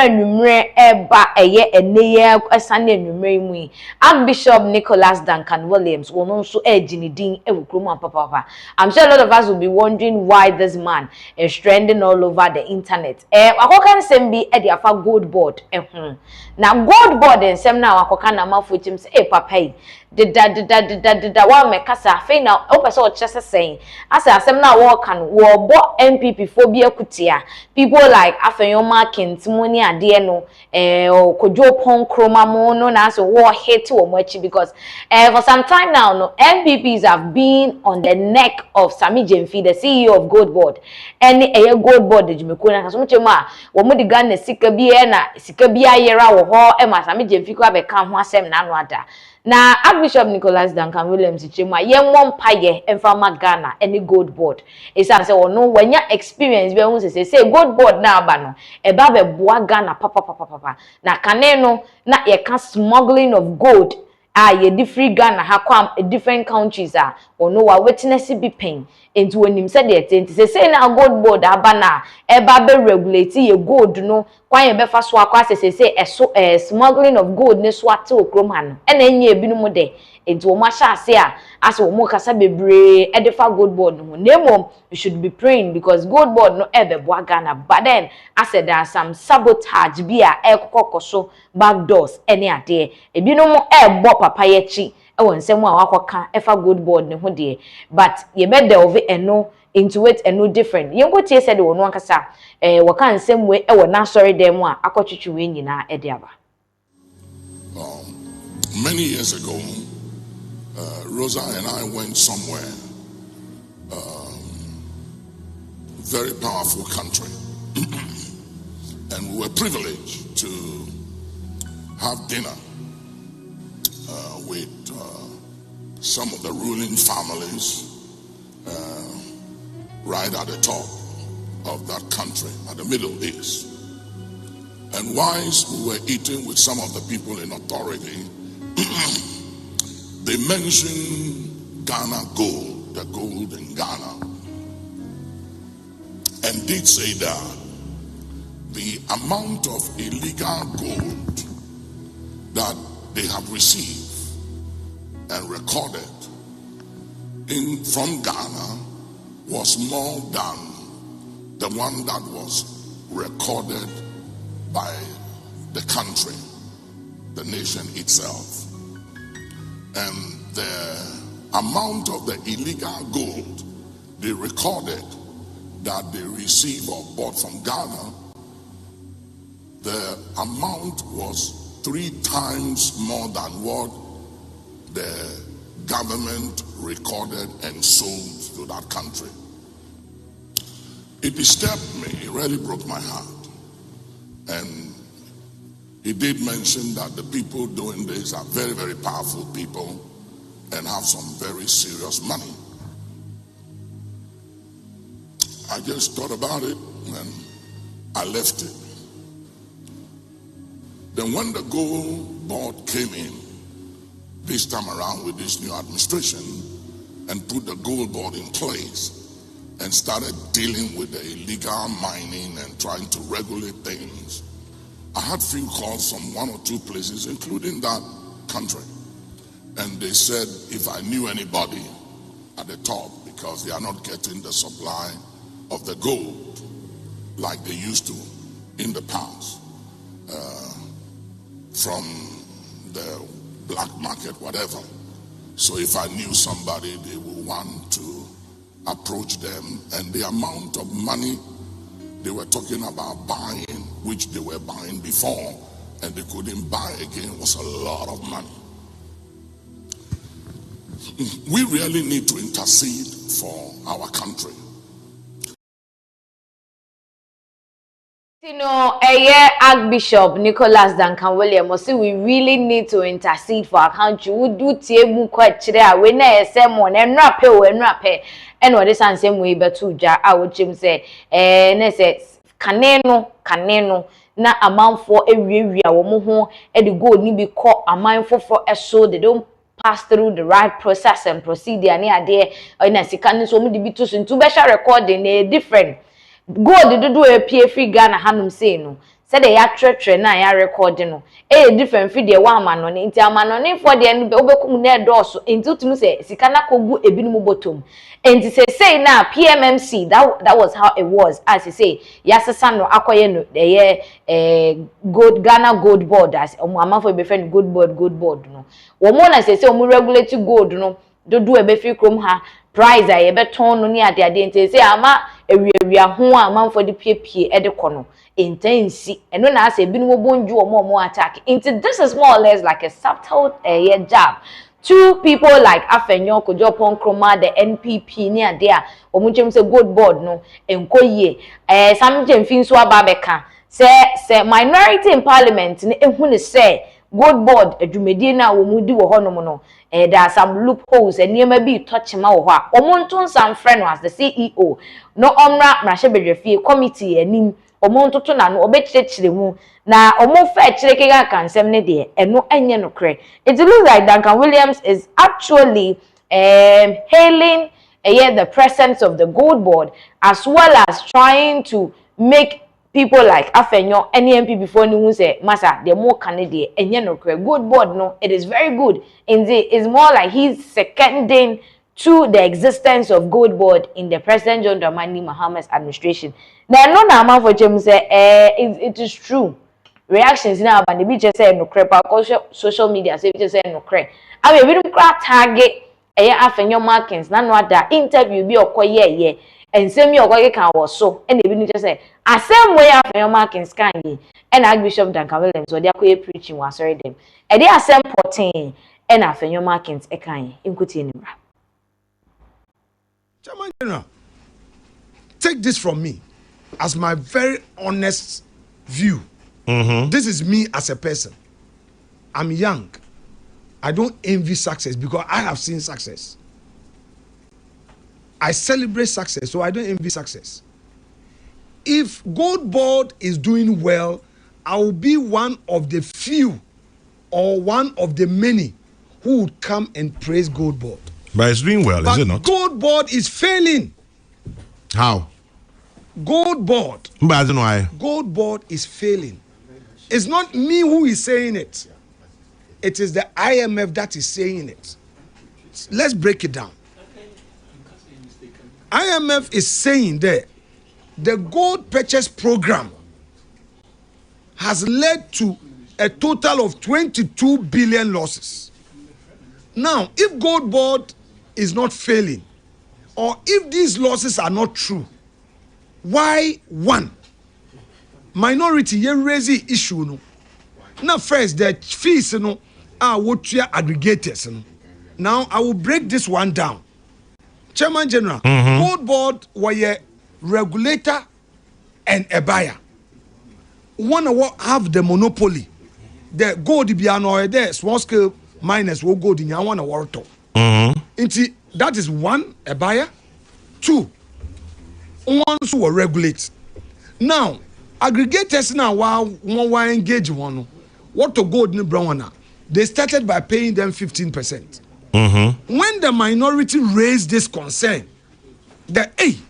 numere eba eye eneye esane numere mu Archbishop Nicholas Duncan-Williams will also edge in din papa. I'm sure a lot of us will be wondering why this man is trending all over the internet. Akokan sembi e dia fa GoldBod na GoldBod ensem na akokan na mafochim say papa dida wa mekasa fe na opese o chese sen asa asem na wo kan wo bo MPP phobia kutia people like afeyoma kentimoni ade no kojo pon kroma mo no na so wo hate wo mochi because for some time now no MPPs have been on the neck of Sammy Gyamfi, the CEO of GoldBod. Any GoldBod ejimeko na so mchema wo mo diga na sika bia yera wo ho e ma Sammy Gyamfi ko abeka ho asem na anu ada na Archbishop Nicholas Duncan-Williams chema yemmo mpaye emfama Ghana any GoldBod isa say ono wanya experience be hu say GoldBod na aba no e ba be boa Ghana papa na kane no na ye can smuggling of gold ye different Ghana ha kwam different countries ono wa witness be pain into onim say the say na GoldBod aba na e ba be regulate ye gold no kwan ye be fa so akwa say smuggling of gold ne so ate okrom ha no e na enye ebinom de into o ma sha ase as o mo kasa bebre e de fa GoldBod no nemo you should be praying because GoldBod no e be boa Ghana but then I said there are some sabotage bia e kokoso back doors any ade ebinom e bo papa ye chi e won nsem a wakoka e fa GoldBod ne ho de but ye be delve eno into it and no different yengo tie said won wankasa waka nsem we e wona sorry dem a akotwetwe we nyina e de aba. Many years ago Rosa and I went somewhere, very powerful country, and we were privileged to have dinner with some of the ruling families right at the top of that country, at the Middle East. And whilst we were eating with some of the people in authority, they mentioned Ghana gold, the gold in Ghana, and did say that the amount of illegal gold that they have received and recorded from Ghana was more than the one that was recorded by the country, the nation itself. And the amount of the illegal gold they recorded that they received or bought from Ghana, the amount was 3 times more than what the government recorded and sold to that country. It disturbed me, it really broke my heart. And he did mention that the people doing this are very, very powerful people and have some very serious money. I just thought about it and I left it. Then when the GoldBod came in, this time around with this new administration, and put the GoldBod in place and started dealing with the illegal mining and trying to regulate things, I had few calls from 1 or 2 places, including that country. And they said if I knew anybody at the top, because they are not getting the supply of the gold like they used to in the past, from the black market, whatever. So if I knew somebody, they would want to approach them. And the amount of money they were talking about buying, which they were buying before and they couldn't buy again, was a lot of money. We really need to intercede for our country. You know, Archbishop Nicholas Duncan-Williams, we really need to intercede for our country. We do table quite today. We know someone and rape, and what is the same way, but to I would say, Caneno, na amount for a area, or and the gold need be caught a mindful for a so they don't pass through the right process and procedure near there, or in a second, so many bits into special recording a different. Gold do a PFE Ghana Hanum say no. said the yatre na ya recording no different video wa amanone nti amanone for the no obekum na edoso nti utumi say sika na kogu ebinumu bottom nti say na PMMC that was how it was as he say yasesa no akoye no gold Ghana GoldBod as amafo be friend GoldBod no wo mo na say omu regulate gold no do ebefi krom ha price a yebeton no ni ade nti say ama ewia ho a amafo de piepie e de kono intensi eno na ase ebinumu bonju omo attack into this is more or less like a subtle jab two people like Afenyo Kojopon Kroma the NPP ni ade a omuchem say GoldBod no enkoye Sammy Gyamfi nso ababeka say minority in parliament ni ehu ne say GoldBod adwumedie na wo mudi wo honom no there are some loopholes and niema bi touch ma wo ho a omonton sam friend as the CEO no omra mrahye bedwefie committee anim omontoto na no obekirechire mu na omofa ekireke ka nsem ne de eno enye no kre it looks like Duncan-Williams is actually hailing the presence of the GoldBod as well as trying to make people like Afenyo NMP before ni say masa the more Canadian enye no kre GoldBod no it is very good indeed it's more like he's seconding to the existence of GoldBod in the President John Dramani Mahama's administration. Now, no na for James say it is true. Reactions now about the beach say no crap social media say just say no crap. I mean we don't target Afenyo markings na no other interview bi okoye and same me okoye kan was so and they just say I same way Afenyo markings kan ye and Archbishop Duncan-Williams so they akoye preaching was sorry them. And they are same 14 and Afenyo markings e kan ye nkuti enimra. Chairman General, take this from me as my very honest view. This is me as a person. I'm young. I don't envy success because I have seen success. I celebrate success, so I don't envy success. If GoldBod is doing well, I will be one of the few or one of the many who would come and praise GoldBod. But it's doing well, is it not? GoldBod is failing. How? GoldBod. But I don't know why. GoldBod is failing. It's not me who is saying it. It is the IMF that is saying it. Let's break it down. IMF is saying that the gold purchase program has led to a total of 22 billion losses. Now, if GoldBod is not failing, or if these losses are not true, why one minority ye raise the issue no? Now first the fees no are what you aggregators no. Now I will break this one down. Chairman General, GoldBod was a regulator and a buyer. One have the monopoly. The gold biano there small scale miners will go in one water. That is one, a buyer. Two, ones who will regulate. Now, aggregators now while engage one. What to gold in brown? They started by paying them 15%. When the minority raised this concern, immediately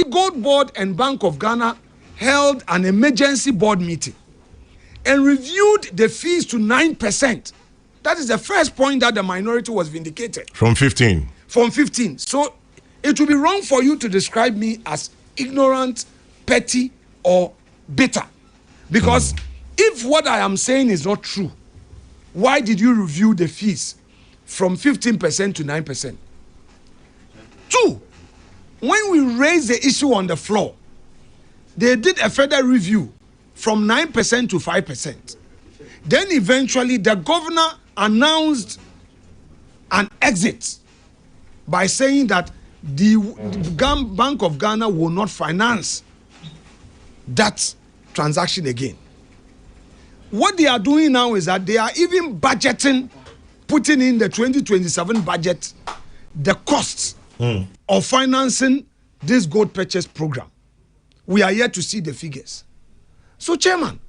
GoldBod and Bank of Ghana held an emergency board meeting and reviewed the fees to 9%. That is the first point that the minority was vindicated. From 15. From 15. So it would be wrong for you to describe me as ignorant, petty, or bitter. Because if what I am saying is not true, why did you review the fees from 15% to 9%? Two, when we raised the issue on the floor, they did a further review from 9% to 5%. Then eventually the governor announced an exit by saying that the Bank of Ghana will not finance that transaction again. What they are doing now is that they are even budgeting, putting in the 2027 budget, the costs of financing this gold purchase program. We are yet to see the figures. So, Chairman,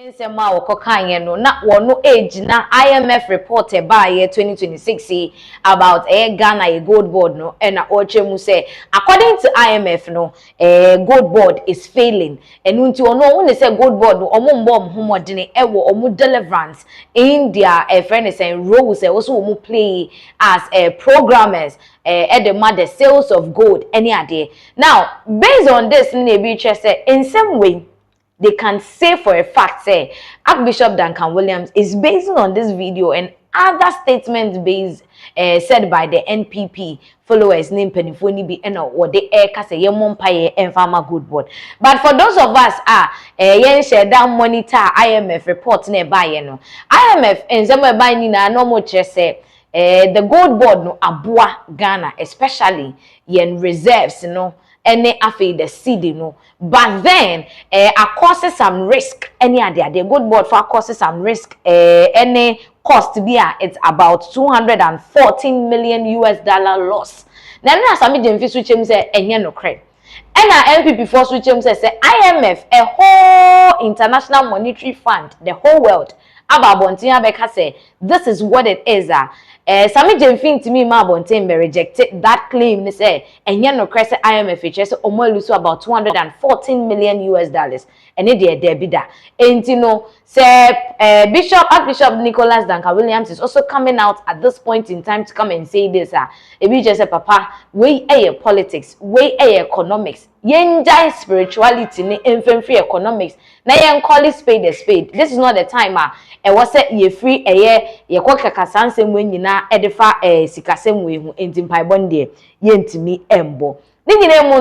Nsema okokanye no na wono age na IMF report by year 2026 about Ghana GoldBod no and ochemu say according to IMF no GoldBod is failing and unti ono when they say GoldBod no omo mbom homodene ewo omo deliverance in their friend is saying roles also omo play as programmers at the sales of gold any ade. Now based on this nebi say in some way they can say for a fact, say, Archbishop Duncan-Williams is based on this video and other statements based said by the NPP followers named Penifoni be or the air kase yemompaye and farmer GoldBod. But for those of us yen share down monitor IMF report nearby IMF and some by nina no more say the GoldBod no abua Ghana especially yen reserves any afi the CD no, but then causes some risk any idea the GoldBod for causes some risk any cost to be it's about 214 million US dollar loss. Now na Sammy Gyamfi switch him say enye no credit. And NPP for switch him say IMF a whole international monetary fund the whole world about bontia beka say this is what it is Sammy Gyamfi to me ma bontin be rejected that claim they say enye no credit IMF say omo lose about 214 million US dollars and it there be that and you know say Archbishop Nicholas Duncan-Williams is also coming out at this point in time to come and say this if you just say papa we politics we economics yenja spirituality ni infantry economics na yen call it spade a spade. This is not the time e was say ye free ye kwa kakasansem we nyina edefa sikasem we hu enti mpaibon de yentimi embo ni nyina mu